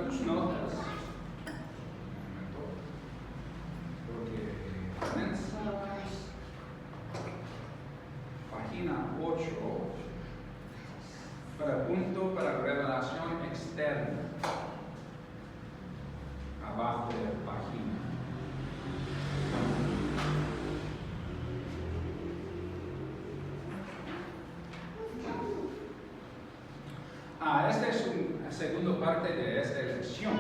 tus notas, porque comenzamos página 8 para punto para revelación externa, abajo de la página. Esta es la segunda parte de esta lección.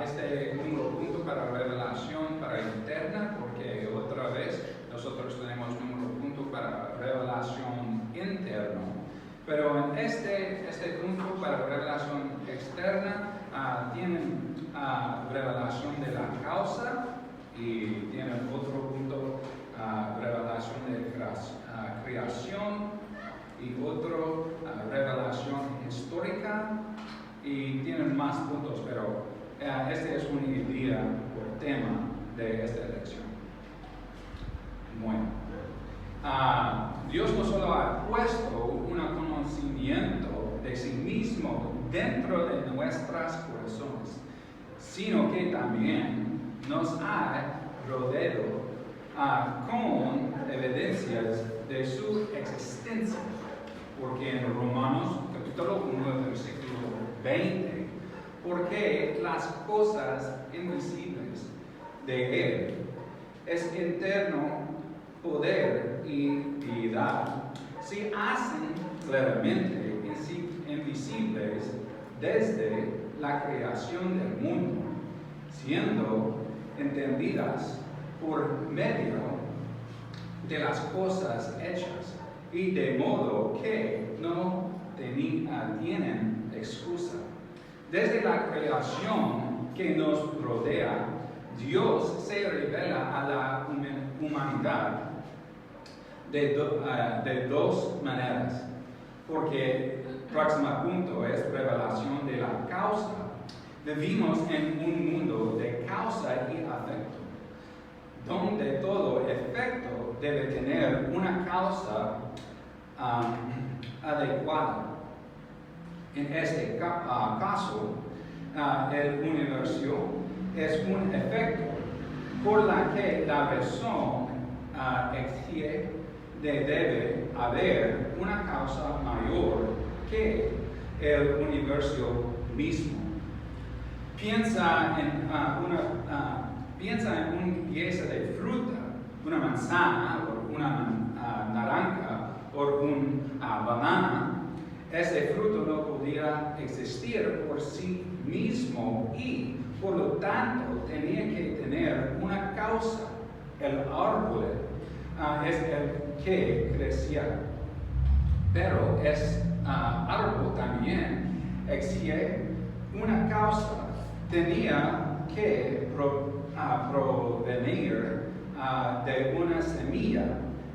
Este número punto para revelación para interna, porque otra vez nosotros tenemos número punto para revelación interno. Pero en este punto para revelación externa tienen revelación de la causa y tienen otro punto revelación de creación y otro revelación histórica y tienen más puntos, pero este es una idea por tema de esta lección. Bueno, Dios no solo ha puesto un conocimiento de sí mismo dentro de nuestros corazones, sino que también nos ha rodeado con evidencias de su existencia. Porque en Romanos capítulo 1, versículo 20, porque las cosas invisibles de Él es eterno poder y piedad, se hacen claramente invisibles desde la creación del mundo, siendo entendidas por medio de las cosas hechas, y de modo que no tienen excusa. Desde la creación que nos rodea, Dios se revela a la humanidad de dos maneras, porque el próximo punto es revelación de la causa. Vivimos en un mundo de causa y afecto, donde todo efecto debe tener una causa adecuada. En este caso, el universo es un efecto por la que la razón exige que debe haber una causa mayor que el universo mismo. Piensa en una pieza de fruta, una manzana o una naranja o una banana. Ese fruto no podía existir por sí mismo y por lo tanto tenía que tener una causa. El árbol es el que crecía, pero ese árbol también exige una causa. Tenía que provenir de una semilla.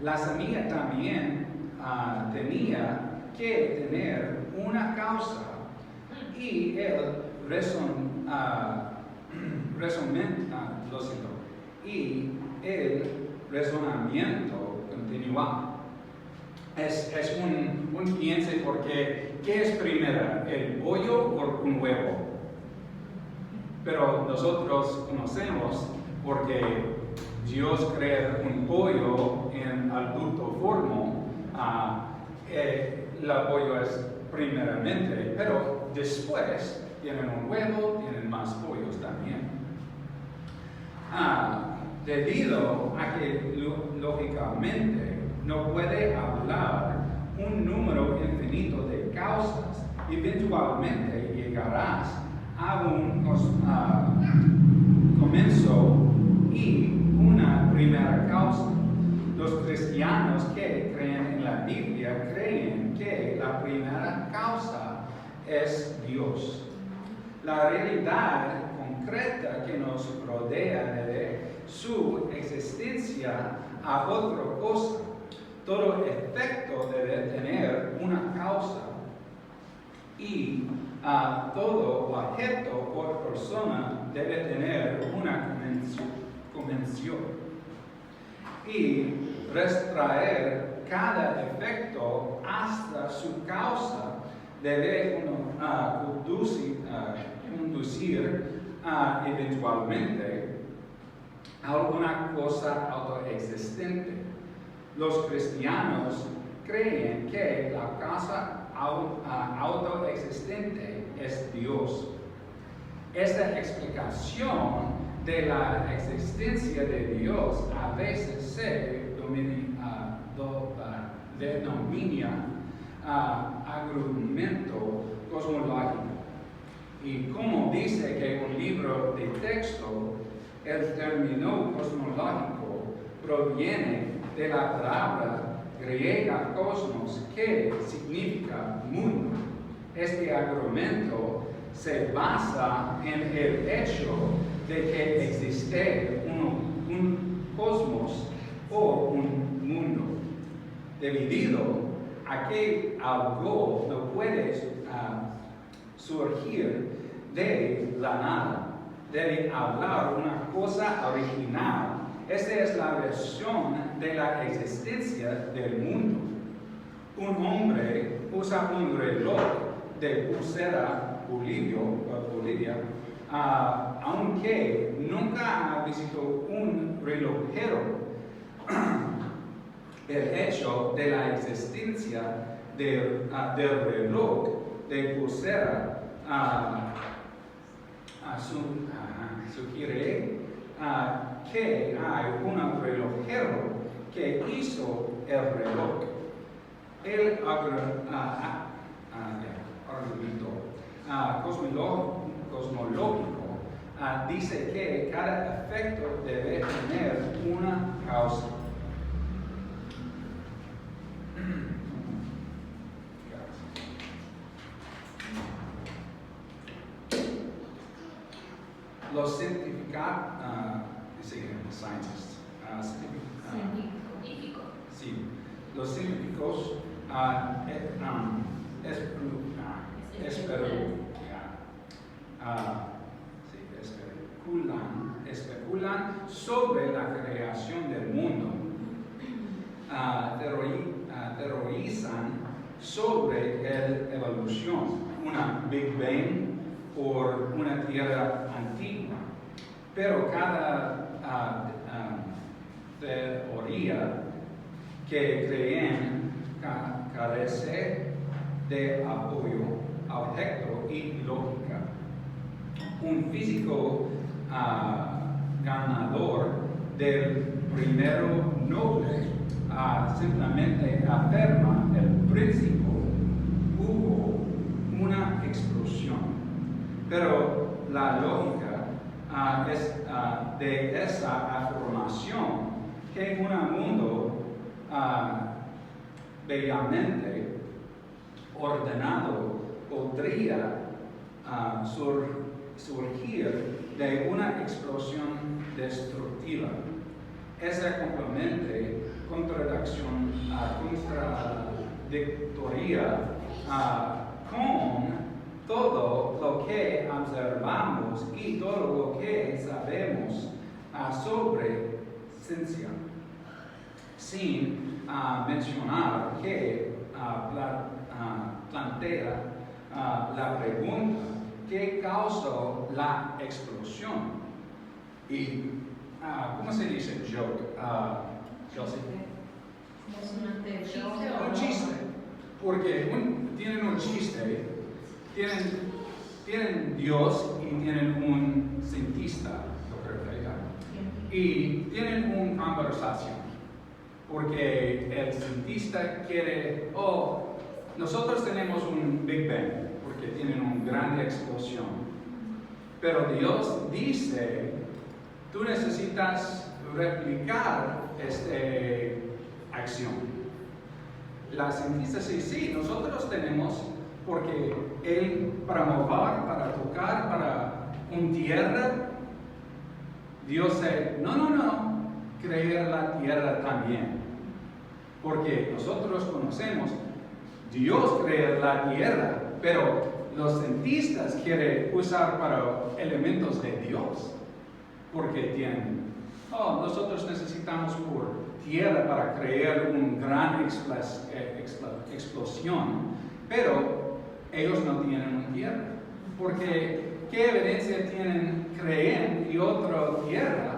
La semilla también tenía que tener una causa y el razonamiento continua. Es un piense porque ¿qué es primero, el pollo o un huevo? Pero nosotros conocemos porque Dios crea un pollo en adulto forma. El pollo es primeramente, pero después tienen un huevo, tienen más pollos también. Debido a que lógicamente no puede hablar un número infinito de causas, eventualmente llegarás a un comienzo y una primera causa. Los cristianos que creen en la Biblia creen que la primera causa es Dios. La realidad concreta que nos rodea debe su existencia a otra cosa. Todo efecto debe tener una causa y todo objeto o persona debe tener una convención. Y retraer cada efecto hasta su causa debe conducir eventualmente a alguna cosa autoexistente. Los cristianos creen que la cosa autoexistente es Dios. Esta explicación de la existencia de Dios a veces se denomina argumento cosmológico. Y como dice que un libro de texto, el término cosmológico proviene de la palabra griega cosmos, que significa mundo. Este argumento se basa en el hecho de que existe un cosmos o un mundo, debido a que algo no puede surgir de la nada. Debe hablar una cosa original. Esta es la versión de la existencia del mundo. Un hombre usa un reloj de pulsera Bolivia, aunque nunca ha visto un relojero. El hecho de la existencia del reloj de pulsera sugiere que hay un relojero que hizo el reloj. El argumento cosmológico dice que cada efecto debe tener una causa. Los científicos especulan sobre la creación del mundo, teorizan sobre la evolución, una Big Bang por una Tierra antigua, pero cada teoría que creen carece de apoyo objeto y lógica. Un físico ganador del premio Nobel simplemente afirma el principio: hubo una explosión. Pero la lógica es de esa afirmación que un mundo bellamente ordenado podría surgir de una explosión destructiva. Esa contradicción contradictoria con todo lo que observamos y todo lo que sabemos sobre ciencia, sin mencionar que plantea la pregunta: ¿qué causó la explosión? Y, ¿cómo se dice joke? Chelsea. Un chiste. Porque tienen un chiste, tienen Dios y tienen un cientista, y tienen una conversación. Porque el cientista quiere, nosotros tenemos un Big Bang, porque tienen una gran explosión. Pero Dios dice, tú necesitas replicar esta acción. La cientista dice, sí, nosotros tenemos, porque Él para mover, para tocar, para un tierra, Dios dice, no, creer la tierra también. Porque nosotros conocemos, Dios crea la tierra, pero los cientistas quieren usar para elementos de Dios. Porque tienen, nosotros necesitamos por tierra para crear una gran explosión, pero ellos no tienen una tierra. Porque ¿qué evidencia tienen creen y otra tierra,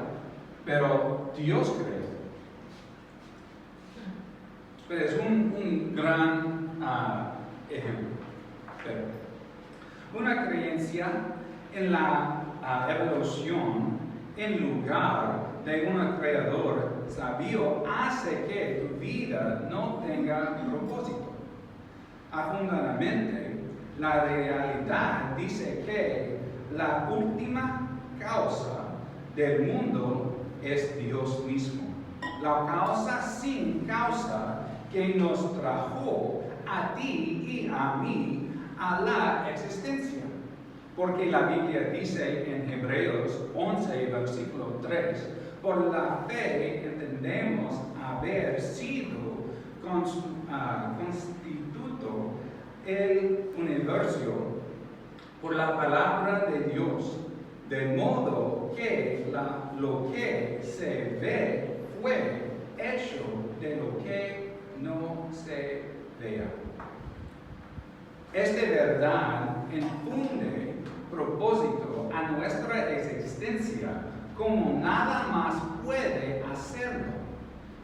pero Dios creó? Pero es un gran ejemplo. Pero una creencia en la evolución en lugar de un creador sabio hace que tu vida no tenga propósito. Fundamentalmente, la realidad dice que la última causa del mundo es Dios mismo. La causa sin causa que nos trajo a ti y a mí a la existencia. Porque la Biblia dice en Hebreos 11, versículo 3, por la fe entendemos haber sido constituido el universo por la palabra de Dios, de modo que lo que se ve fue hecho de lo que no se vea. Esta verdad infunde propósito a nuestra existencia como nada más puede hacerlo.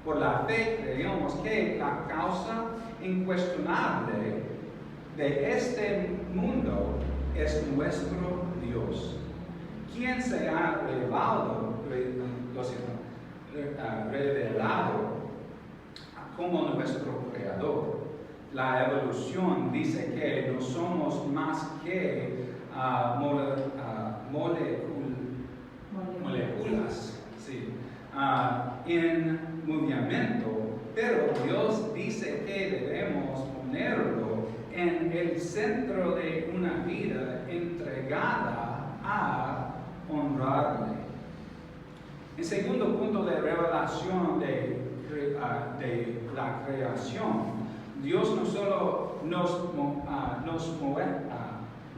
Por la fe creemos que la causa incuestionable de este mundo es nuestro Dios, quien se ha revelado como nuestro creador. La evolución dice que no somos más que moléculas en movimiento, pero Dios dice que debemos ponerlo en el centro de una vida entregada a honrarle. El segundo punto de revelación de la creación, Dios no solo nos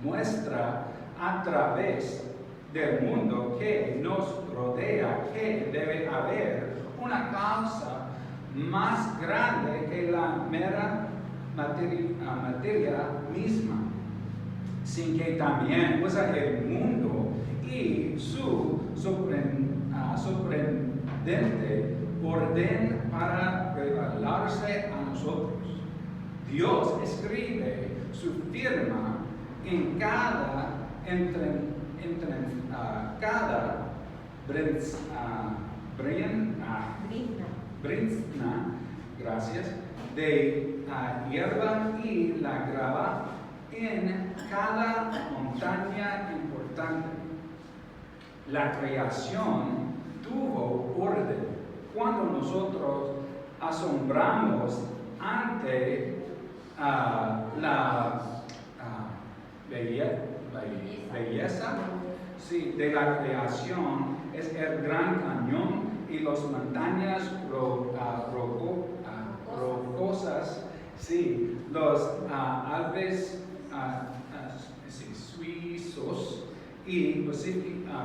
muestra a través del mundo que nos rodea que debe haber una causa más grande que la mera materia misma, sin que también usa el mundo y su sorprendente orden para revelarse a nosotros. Dios escribe su firma en cada brizna, gracias, de hierba y la grava en cada montaña importante. La creación tuvo orden cuando nosotros asombramos ante la belleza de la creación. Es el Gran Cañón y las montañas rocosas, los Alpes suizos y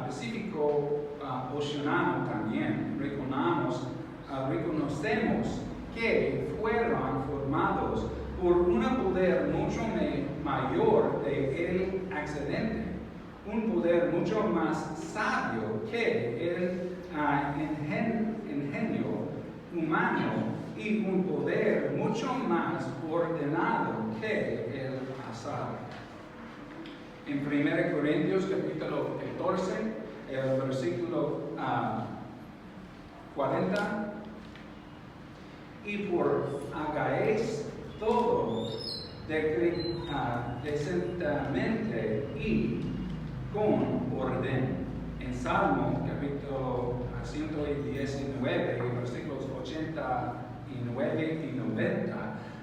Pacífico Oceano también. Reconocemos que fueron formados por un poder mucho mayor del accidente, un poder mucho más sabio que el ingenio humano y un poder mucho más ordenado que el azar. En 1 Corintios capítulo 14, el versículo 40, y por hagáis todo decentemente y con orden. En Salmo capítulo 119, versículos 89 y 90,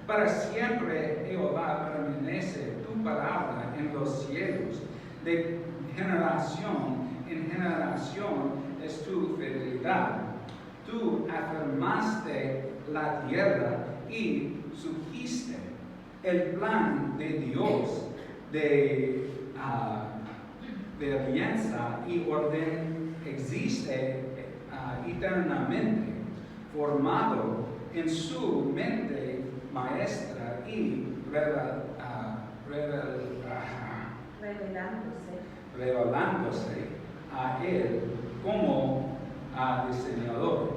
para siempre Jehová permanece tu palabra en los cielos, de generación en generación es tu fidelidad. Tú afirmaste la tierra y surgiste. El plan de Dios de alianza y orden existe eternamente, formado en su mente maestra y revelándose a Él como diseñador.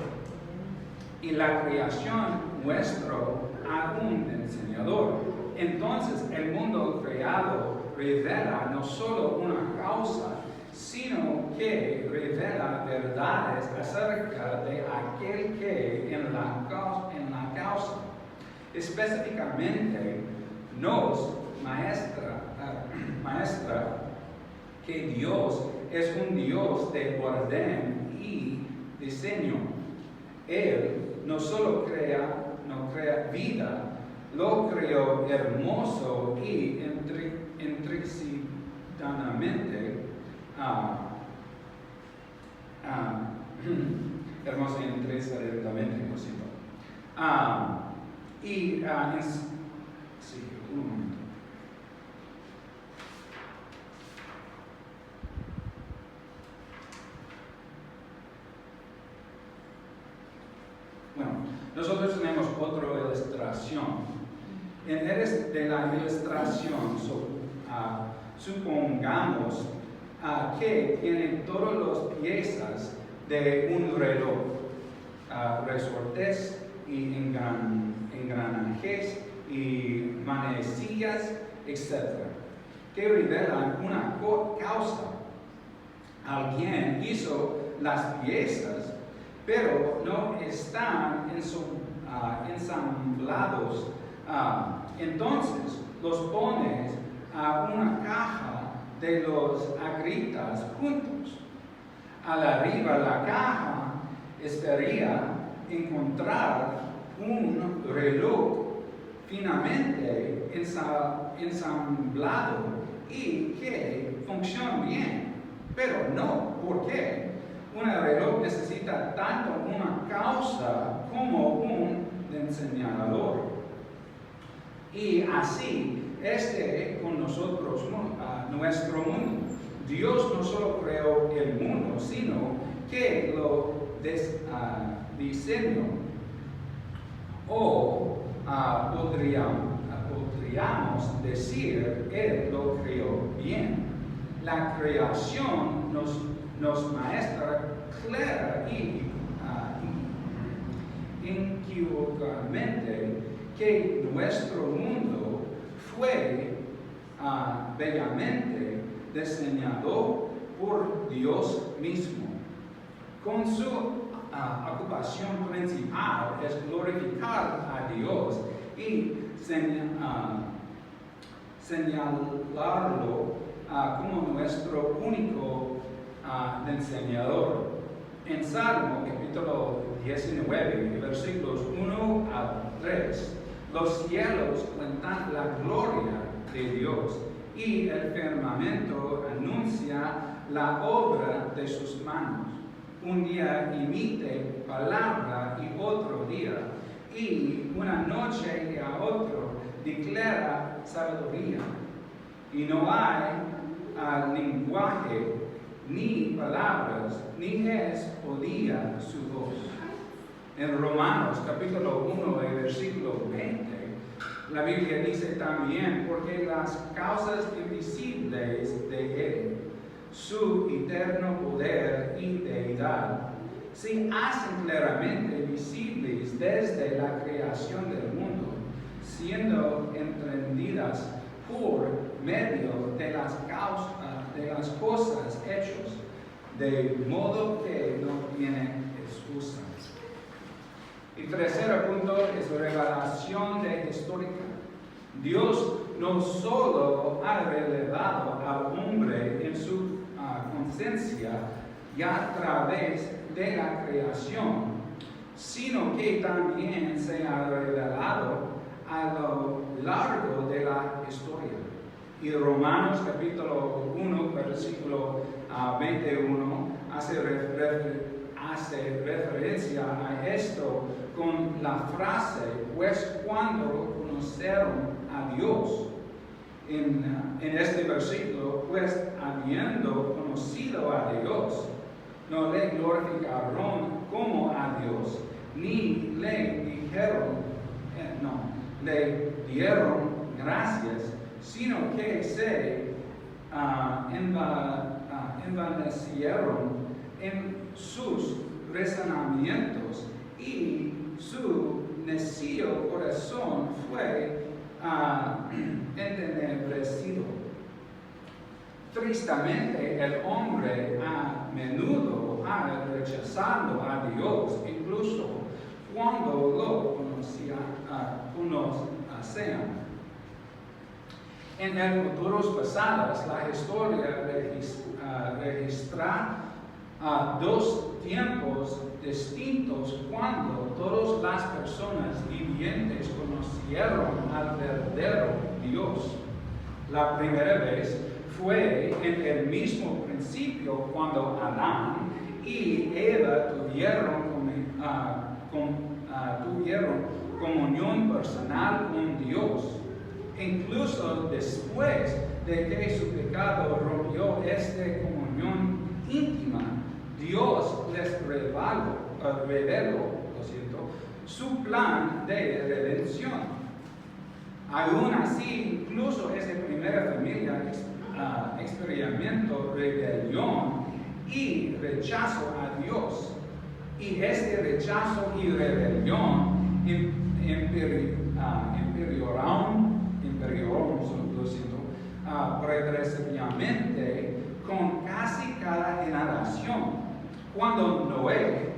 Y la creación muestra a un diseñador. Entonces el mundo creado revela no solo una causa, sino que revela verdades acerca de aquel que en la causa específicamente nos maestra que Dios es un Dios de orden y diseño. Él no solo no crea vida, lo creó hermoso y intrínsecamente hermoso y intrínsecamente posible. Sí, un momento. Bueno, nosotros tenemos otra ilustración. En vez de la ilustración, supongamos que tiene todas las piezas de un reloj, resortes y engranajes y manecillas, etc., que revelan una causa. Alguien hizo las piezas, pero no están ensamblados. Entonces los pones a una caja de los agritas juntos. Al arriba la caja esperaría encontrar un reloj finamente ensamblado y que funciona bien. Pero no, ¿por qué? Un reloj necesita tanto una causa como un diseñador. Y así con nosotros, nuestro mundo. Dios no solo creó el mundo, sino que lo diseñó. O podríamos decir, Él lo creó bien. La creación nos muestra clara y inequívocamente que nuestro mundo fue bellamente diseñado por Dios mismo. Con su ocupación principal es glorificar a Dios y señalarlo como nuestro único diseñador. En Salmo capítulo 19, versículos 1 al 3, los cielos cuentan la gloria de Dios y el firmamento anuncia la obra de sus manos. Un día emite palabra y otro día, y una noche y a otro declara sabiduría. Y no hay lenguaje, ni palabras, ni es oída su voz. En Romanos capítulo 1, versículo 20, la Biblia dice también, porque las causas invisibles de Él, su eterno poder y deidad, se hacen claramente visibles desde la creación del mundo, siendo entendidas por medio de las cosas hechas, de modo que no tienen excusa. El tercer punto es revelación histórica. Dios no solo ha revelado al hombre en su conciencia y a través de la creación, sino que también se ha revelado a lo largo de la historia. Y Romanos capítulo 1, versículo 21 hace referencia a esto con la frase, pues cuando conocieron a Dios. En este versículo, pues habiendo conocido a Dios, no le glorificaron como a Dios, ni le dieron gracias, sino que se envanecieron en sus razonamientos y su necio corazón fue entenebrecido. Tristemente, el hombre a menudo ha rechazado a Dios, incluso cuando lo conocían. En el futuros pasados, la historia registra dos tiempos distintos cuando todas las personas vivientes conocieron al verdadero Dios. La primera vez fue en el mismo principio cuando Adán y Eva tuvieron comunión personal con Dios. Incluso después de que su pecado rompió esta comunión íntima, Dios les reveló su plan de redención. Aún así, incluso esa primera familia experimentó rebelión y rechazo a Dios. Y este rechazo y rebelión progresivamente con casi cada generación. Cuando Noé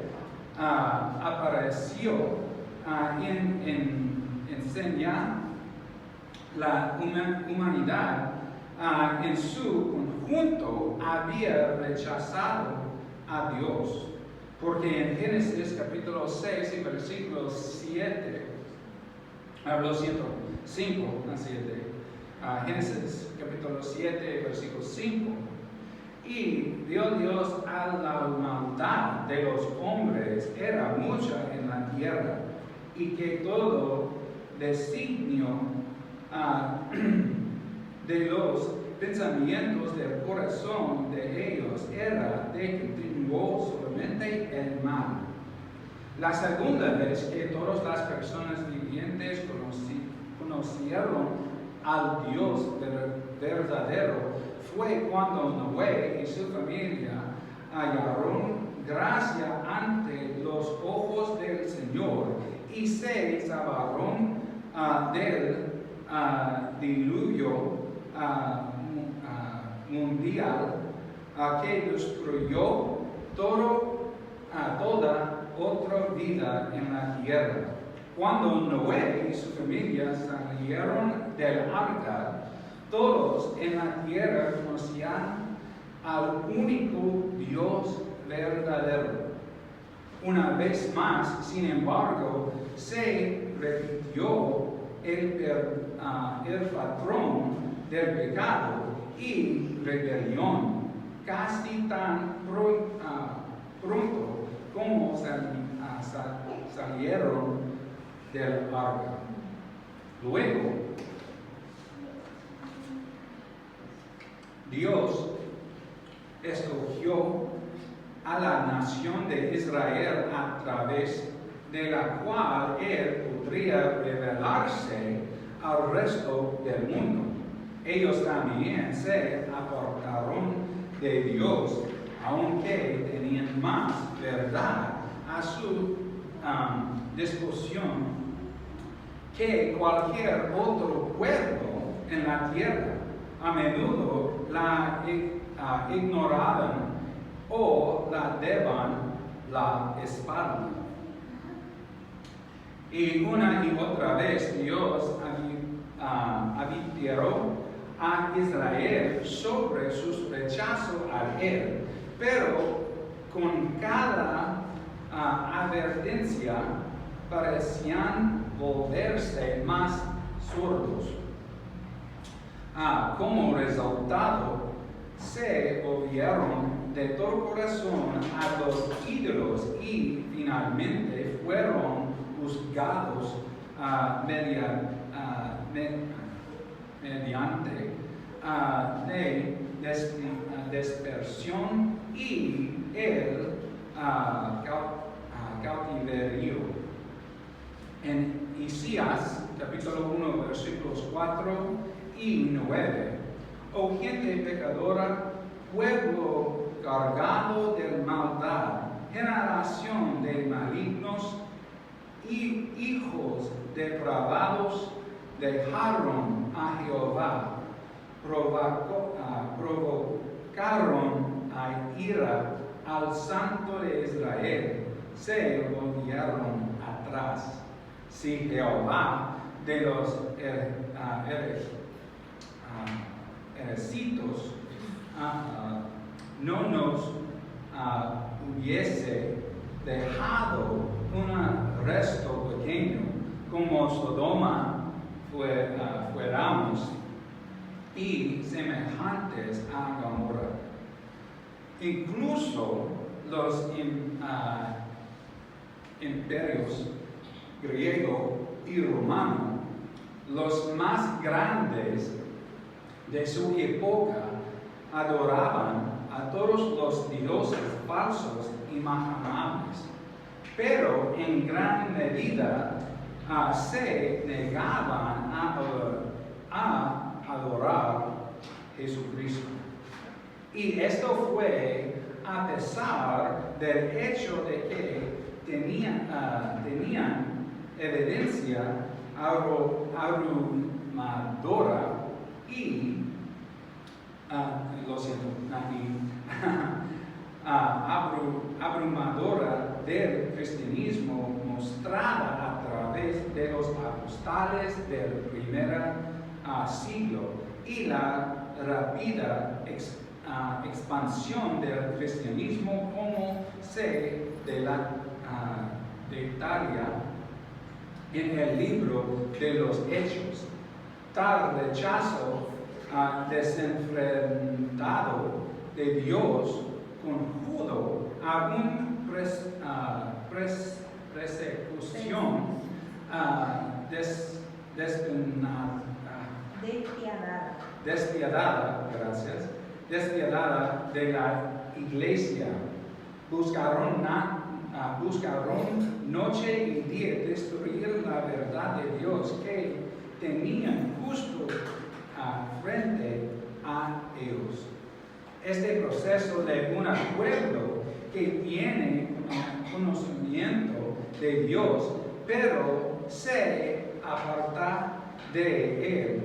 apareció enseñar la humanidad en su conjunto había rechazado a Dios. Porque en Génesis capítulo 6 y versículo 7, Génesis capítulo 7, versículo 5, y vio Dios a la maldad de los hombres era mucha en la tierra, y que todo designio de los pensamientos del corazón de ellos era de que triunfó solamente el mal. La segunda vez que todas las personas vivientes conocieron al Dios verdadero fue cuando Noé y su familia hallaron gracia ante los ojos del Señor y se salvaron del diluvio mundial que destruyó toda otra vida en la tierra. Cuando Noé y su familia salieron del arca, todos en la tierra conocían al único Dios verdadero. Una vez más, sin embargo, se repitió el patrón del pecado y rebelión casi tan pronto como salieron del arca. Luego, Dios escogió a la nación de Israel a través de la cual Él podría revelarse al resto del mundo. Ellos también se apartaron de Dios, aunque tenían más verdad a su disposición que cualquier otro pueblo en la tierra. A menudo la ignoraban o la daban la espalda. Y una y otra vez Dios advirtió a Israel sobre su rechazo a Él, pero con cada advertencia parecían volverse más sordos. Como resultado, se volvieron de todo corazón a los ídolos y finalmente fueron juzgados mediante de dispersión y el cautiverio. En Isaías capítulo 1 versículos 4 y 9, oh gente pecadora, pueblo cargado de maldad, generación de malignos y hijos depravados, dejaron a Jehová, provocaron a ira al Santo de Israel, se volvieron atrás. Si Jehová de los ejércitos no nos hubiese dejado un resto pequeño, como Sodoma fuéramos, y semejantes a Gomorra. Incluso los imperios griego y romano, los más grandes de su época, adoraban a todos los dioses falsos imaginables, pero en gran medida se negaban a adorar a Jesucristo. Y esto fue a pesar del hecho de que tenían evidencia abrumadora y abrumadora del cristianismo mostrada a través de los apóstoles del primer siglo y la rápida expansión del cristianismo como se detalla en el libro de los Hechos. Tal rechazo desenfrentado de Dios conjunto a una persecución despiadada de la iglesia. Buscaron noche y día destruir la verdad de Dios que tenían justo frente a ellos. Este proceso de un pueblo que tiene conocimiento de Dios, pero se aparta de él,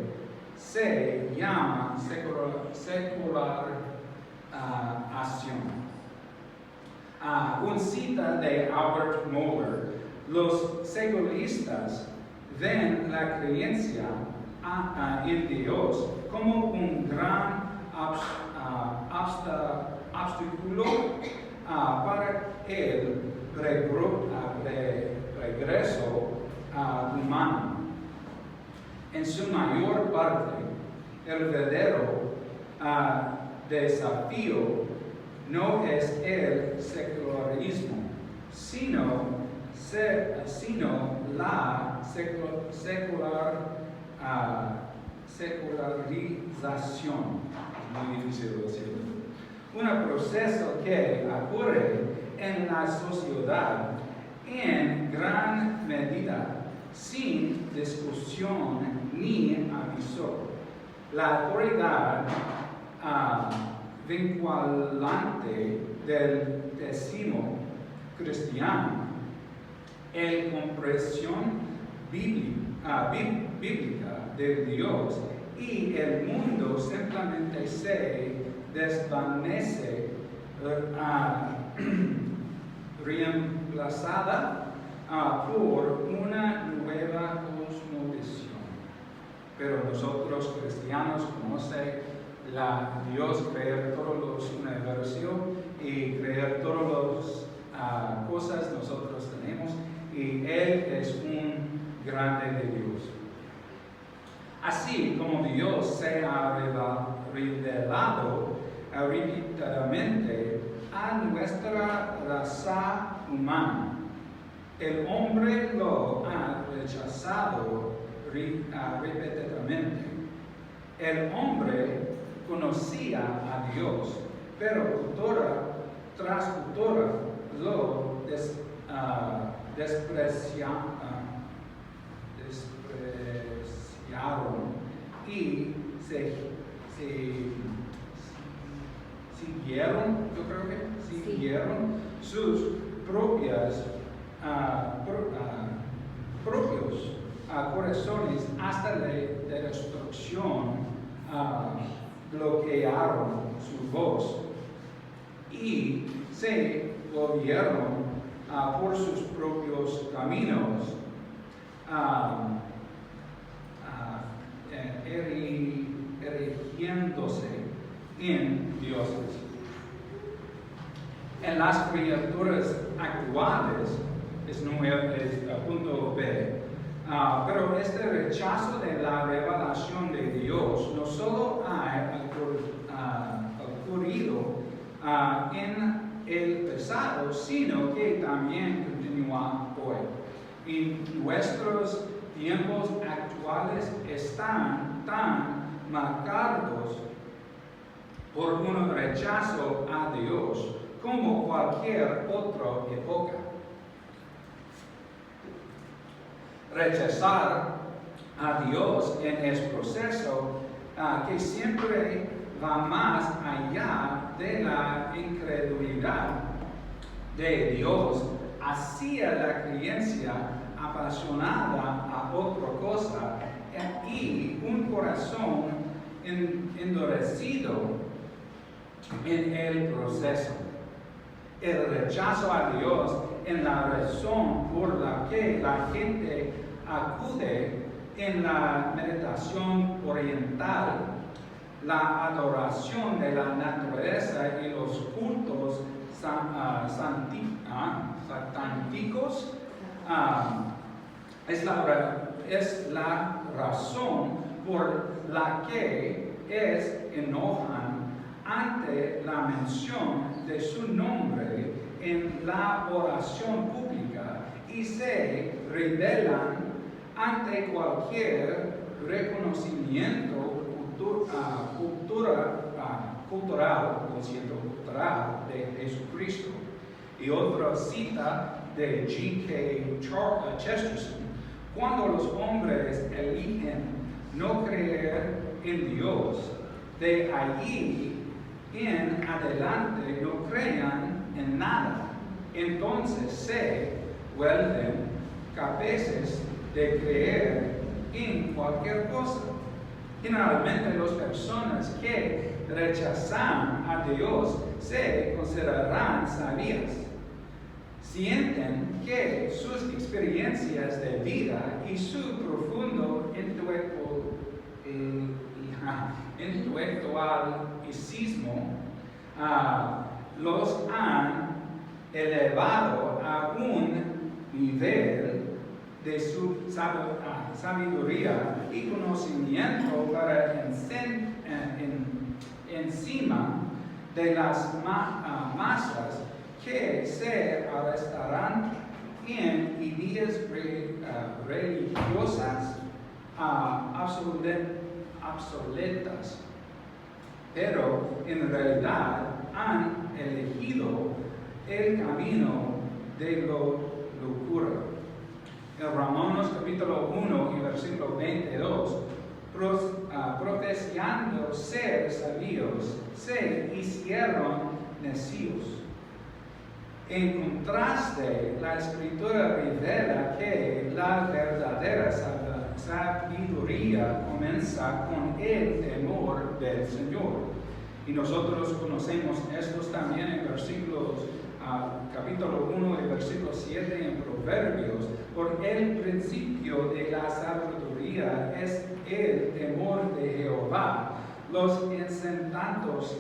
se llama secularización. Una cita de Albert Mohler: los secularistas ven la creencia en Dios como un gran obstáculo para el regreso humano. En su mayor parte, el verdadero desafío no es el secularismo, sino la secularización. Muy difícil decirlo. Un proceso que ocurre en la sociedad en gran medida sin discusión ni aviso. La autoridad vinculante del décimo cristiano, la comprensión bíblica de Dios y el mundo simplemente se desvanece, reemplazada por una nueva cosmovisión. Pero nosotros cristianos conocemos Dios, creer todos los universos y creer todas las cosas nosotros tenemos, y Él es un grande de Dios. Así como Dios se ha revelado repetidamente a nuestra raza humana, el hombre lo ha rechazado repetidamente. El hombre conocía a Dios, pero cultura tras cultura lo despreciaron y siguieron sus propios corazones hasta la destrucción, bloquearon su voz y se volvieron por sus propios caminos, erigiéndose en dioses. En las criaturas actuales, es punto B, pero este rechazo de la revelación de Dios no solo ha ocurrido en el pasado, sino que también continúa hoy. En nuestros tiempos actuales están tan marcados por un rechazo a Dios como cualquier otra época. Rechazar a Dios en el proceso que siempre va más allá de la incredulidad de Dios hacia la creencia apasionada a otra cosa y un corazón endurecido en el proceso. El rechazo a Dios en la razón por la que la gente acude en la meditación oriental, la adoración de la naturaleza y los cultos satánicos es la razón por la que enojan ante la mención de su nombre en la oración pública y se rebelan ante cualquier reconocimiento cultural de Jesucristo. Y otra cita de G.K. Chesterton: cuando los hombres eligen no creer en Dios, de allí en adelante no crean en nada, entonces se vuelven capaces de creer en cualquier cosa. Generalmente las personas que rechazan a Dios se considerarán sabias. Sienten que sus experiencias de vida y su profundo intelectualismo los han elevado a un nivel de su sabiduría y conocimiento para encima de las masas que se arrastarán en ideas religiosas obsoletas, pero en realidad han elegido el camino de la locura. En Romanos capítulo 1 y versículo 22, profesando ser sabios, se hicieron necios. En contraste, la Escritura revela que la verdadera sabiduría comienza con el temor del Señor. Y nosotros conocemos estos también en versículos capítulo 1 y versículo 7 en Proverbios. Porque el principio de la sabiduría es el temor de Jehová. Los insensatos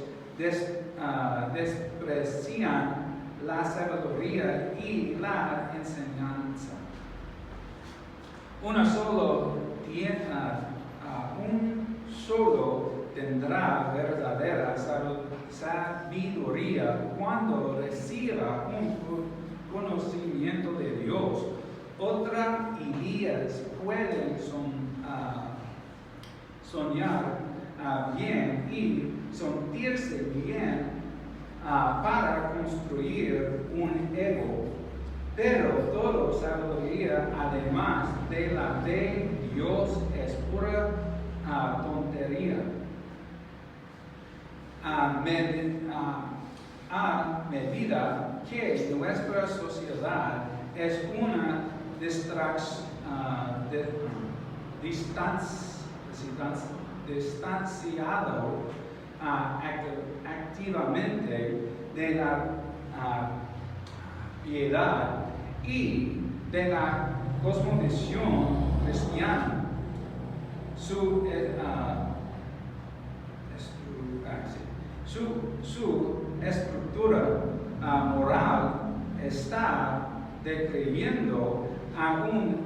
desprecian la sabiduría y la enseñanza. Un solo tendrá verdadera sabiduría cuando reciba un conocimiento de Dios. Otras ideas pueden soñar bien y sentirse bien para construir un ego, pero toda sabiduría, además de la de Dios, es pura tontería. a medida que nuestra sociedad es una distanciado activamente de la piedad y de la cosmovisión cristiana. Su estructura moral está decreyendo a un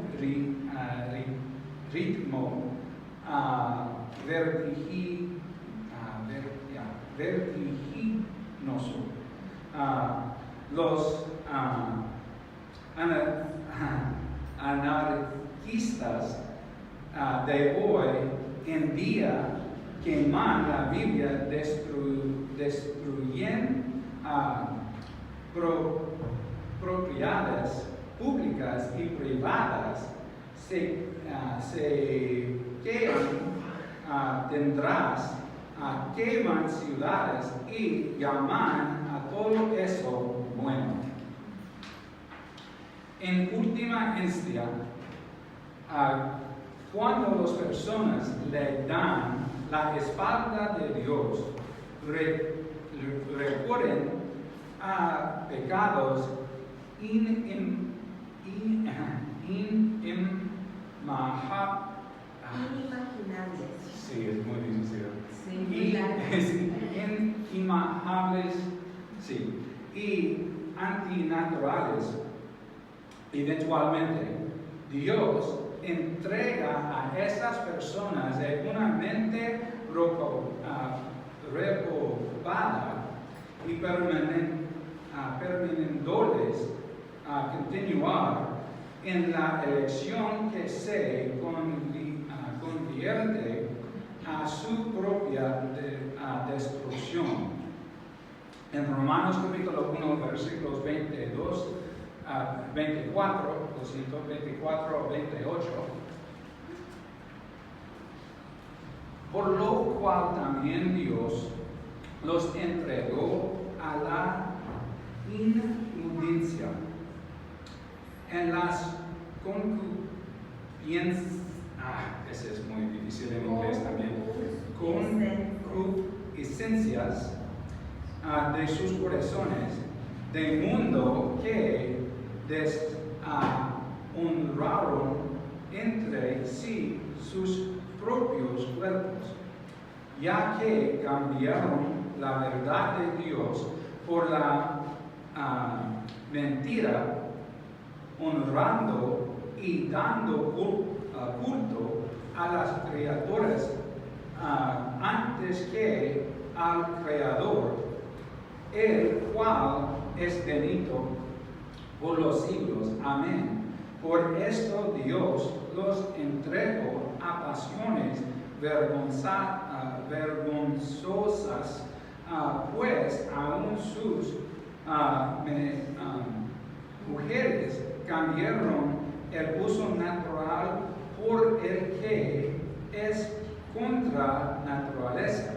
ritmo vertiginoso. Los anarquistas de hoy en día queman la Biblia, destruyen propiedades públicas y privadas, se queman tendrás, queman ciudades y llaman a todo eso bueno. En última instancia, cuando las personas le dan la espalda de Dios, recurren a pecados inimaginables. Sí, es muy difícil. Inimaginables, sí, y antinaturales. Eventualmente, Dios entrega a esas personas de una mente reprobada y permitiéndoles continuar en la elección que se convierte a su propia destrucción. En Romanos capítulo 1, versículos 24, 28. Por lo cual también Dios los entregó a la inmundicia en las concupiscencias, ese es muy difícil en inglés también, concupiscencias de sus corazones, de mundo que deshonraron entre sí sus propios cuerpos, ya que cambiaron la verdad de Dios por la mentira, honrando y dando culto a las criaturas antes que al Creador, el cual es bendito por los siglos. Amén. Por esto Dios los entregó a pasiones vergonzosas, pues aún sus mujeres cambiaron el uso natural por el que es contra naturaleza.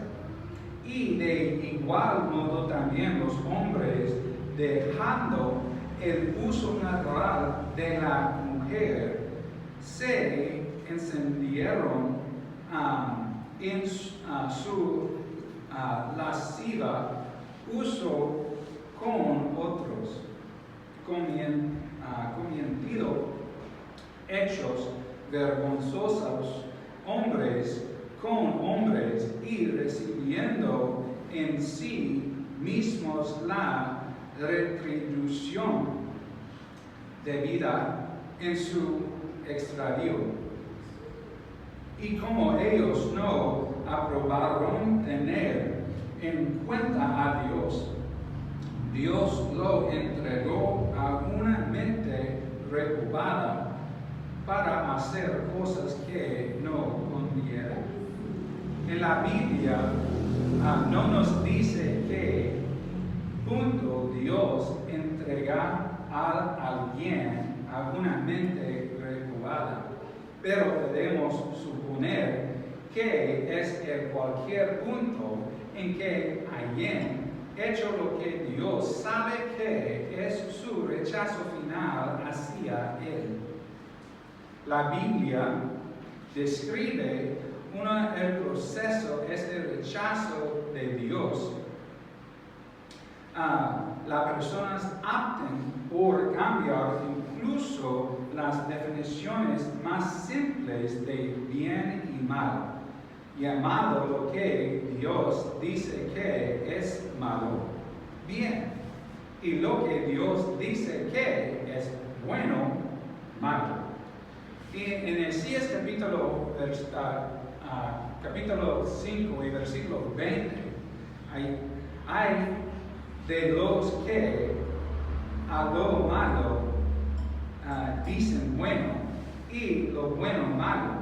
Y de igual modo también los hombres, dejando el uso natural de la mujer, se encendieron en su lasciva uso con otros, cometiendo hechos vergonzosos hombres con hombres y recibiendo en sí mismos la retribución debida en su extravío. Y como ellos no aprobaron tener en cuenta a Dios, Dios lo entregó a una mente reprobada para hacer cosas que no convienen. En la Biblia no nos dice que punto Dios entrega a alguien a una mente reprobada, pero podemos suponer que es en cualquier punto en que hayan hecho lo que Dios sabe que es su rechazo final hacia Él. La Biblia describe el proceso, este rechazo de Dios. Las personas optan por cambiar incluso las definiciones más simples de bien y mal, llamado lo que Dios dice que es malo, bien, y lo que Dios dice que es bueno, malo. Y en Esdras capítulo 5 y versículo 20, hay de los que a lo malo dicen bueno y lo bueno malo,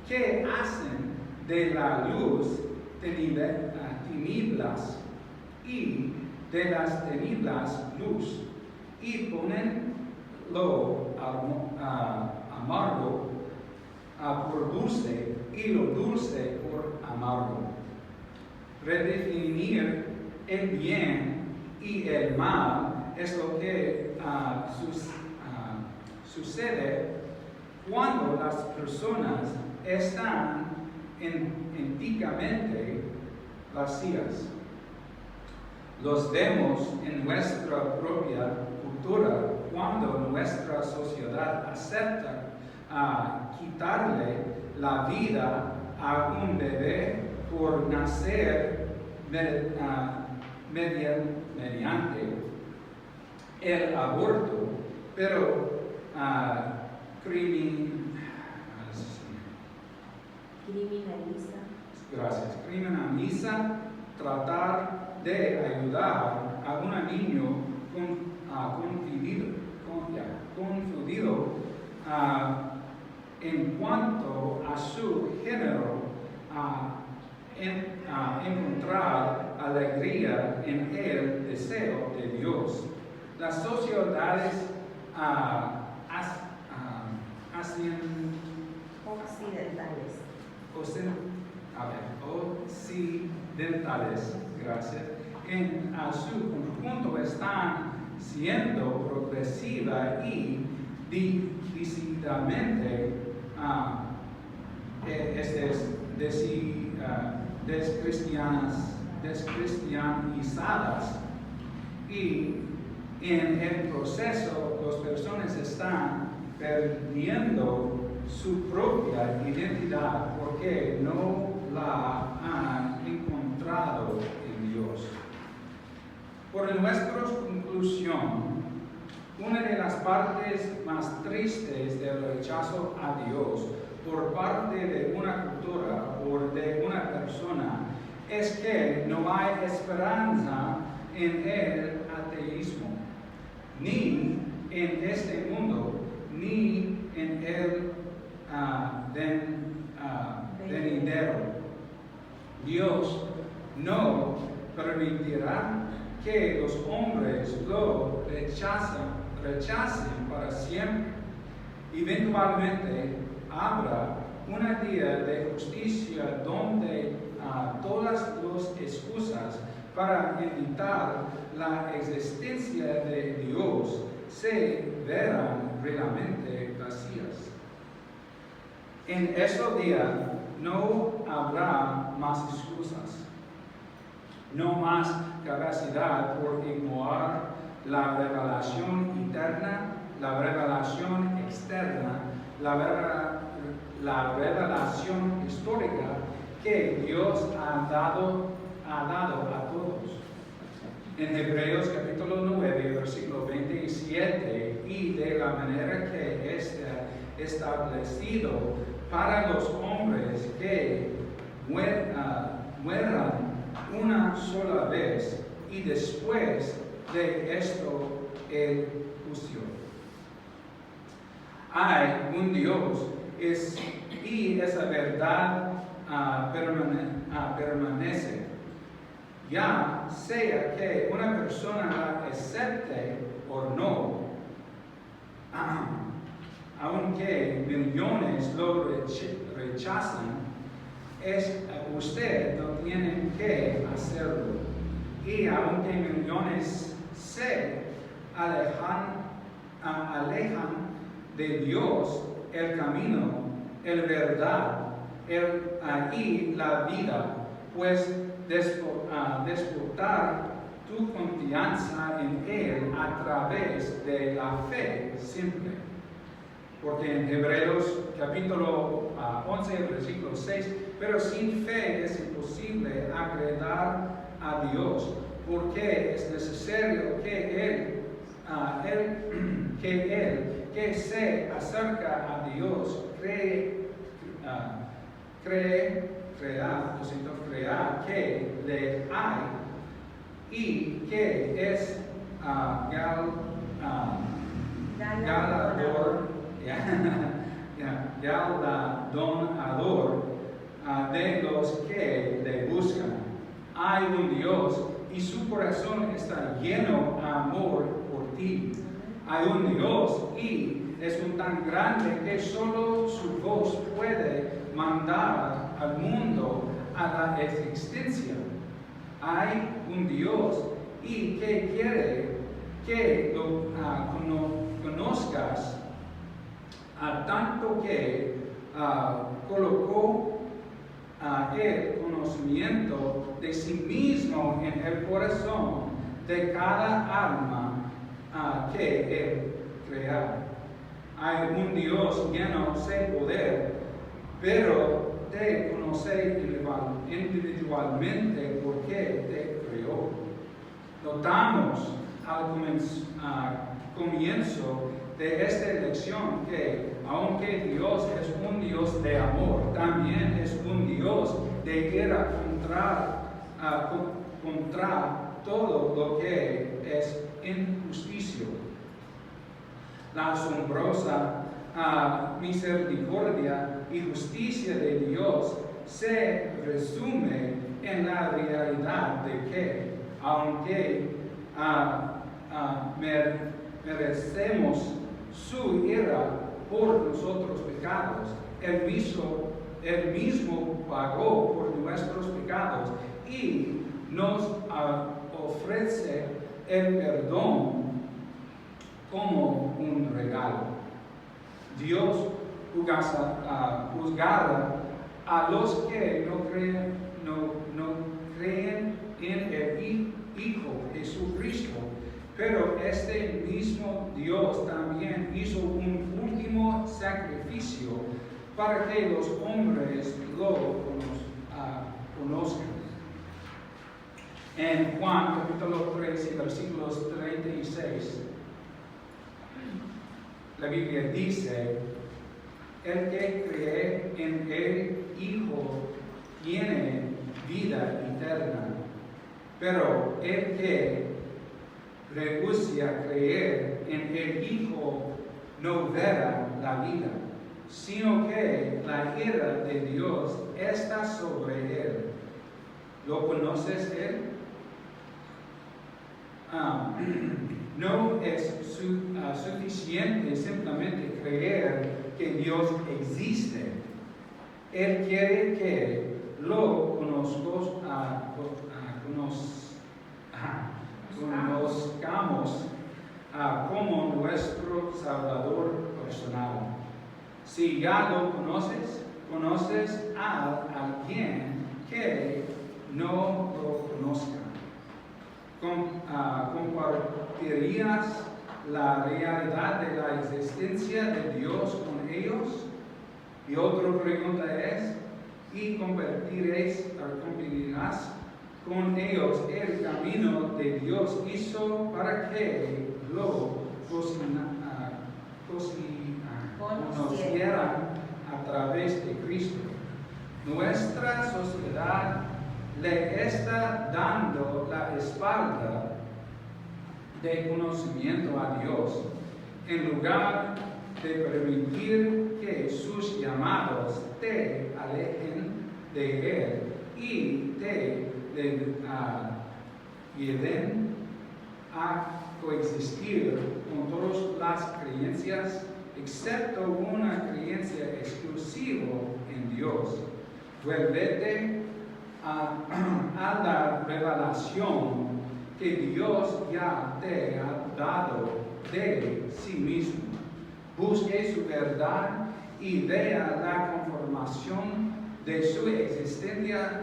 que hacen de la luz tinieblas y de las tinieblas luz, y ponen lo amargo por dulce y lo dulce por amargo. Redefinir el bien y el mal es lo que sucede cuando las personas están éticamente vacías. Los vemos en nuestra propia cultura cuando nuestra sociedad acepta quitarle la vida a un bebé por nacer mediante el aborto, pero criminaliza tratar de ayudar a un niño confundido en cuanto a su género, encontrar alegría en el deseo de Dios. Las sociedades occidentales, gracias, en su conjunto están siendo progresiva y decididamente descristianizadas, y en el proceso las personas están perdiendo su propia identidad porque no la han encontrado en Dios. Por nuestra conclusión, una de las partes más tristes del rechazo a Dios por parte de una cultura o de una persona es que no hay esperanza en el ateísmo, ni en este mundo, ni en el venidero. Dios no permitirá que los hombres lo rechacen para siempre. Eventualmente habrá un día de justicia donde todas las excusas para evitar la existencia de Dios se verán realmente vacías. En ese día no habrá más excusas, no más capacidad por ignorar la revelación interna, la revelación externa, la revelación histórica que Dios ha dado a todos. En Hebreos capítulo 9, versículo 27, y de la manera que está establecido para los hombres que mueran una sola vez, y después de esto el juicio. Hay un Dios y esa verdad permanece, ya sea que una persona la acepte o no, aunque millones lo rechazan. usted no tiene que hacerlo. Y aunque millones se alejan de Dios, el camino, el verdad y la vida, pues disfrutar tu confianza en Él a través de la fe simple. Porque en Hebreos capítulo 11, versículo 6, pero sin fe es imposible agradar a Dios, porque es necesario que el que se acerca a Dios crea que le hay y que es galardonador de los que le buscan. Hay un Dios y su corazón está lleno de amor por ti. Hay un Dios y es un tan grande que solo su voz puede mandar al mundo a la existencia. Hay un Dios y que quiere que lo conozcas tanto que colocó el conocimiento de sí mismo en el corazón de cada alma que Él crea. Hay un Dios lleno de poder, pero te conoce individualmente porque te creó. Notamos al comienzo de esta lección que aunque Dios es un Dios de amor, también es un Dios de guerra contra todo lo que es injusticia. La asombrosa misericordia y justicia de Dios se resume en la realidad de que, aunque merecemos su ira por nuestros pecados, Él mismo pagó por nuestros pecados y nos ofrece el perdón como un regalo. Dios juzgará a los que no creen en el Hijo Jesucristo, pero este mismo Dios también hizo un último sacrificio para que los hombres lo conozcan. En Juan capítulo 13, versículos 36, la Biblia dice: el que cree en el Hijo tiene vida eterna, pero el que rehúsa creer en el Hijo no verá la vida, sino que la ira de Dios está sobre él. ¿Lo conoces él? No es suficiente simplemente creer que Dios existe. Él quiere que lo conozcamos como nuestro Salvador personal. Si ya lo conoces a alguien que no lo conozca. ¿Compartirías la realidad de la existencia de Dios con ellos? Y otra pregunta es: ¿y compartirás con ellos el camino de Dios hizo para que lo conocieran a través de Cristo? Nuestra sociedad le está dando la espalda de conocimiento a Dios, en lugar de permitir que sus llamados te alejen de Él y te lleven a coexistir con todas las creencias, excepto una creencia exclusiva en Dios. vuélvete a la revelación que Dios ya te ha dado de sí mismo. Busque su verdad y vea la conformación de su existencia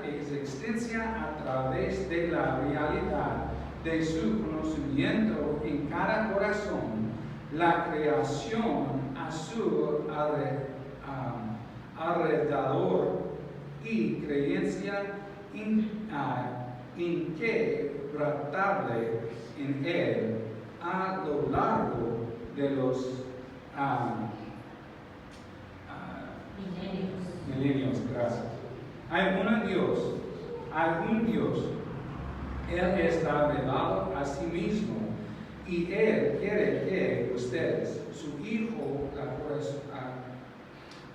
a través de la realidad de su conocimiento en cada corazón, la creación a su alrededor y creencia inquebrantable en Él a lo largo de los milenios. Gracias. Hay un Dios. Él está revelado a sí mismo y Él quiere que ustedes, su Hijo,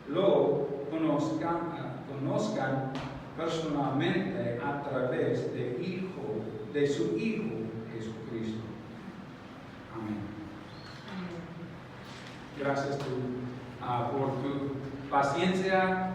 lo conozcan personalmente a través de su Hijo Jesucristo. Amén. Gracias por tu paciencia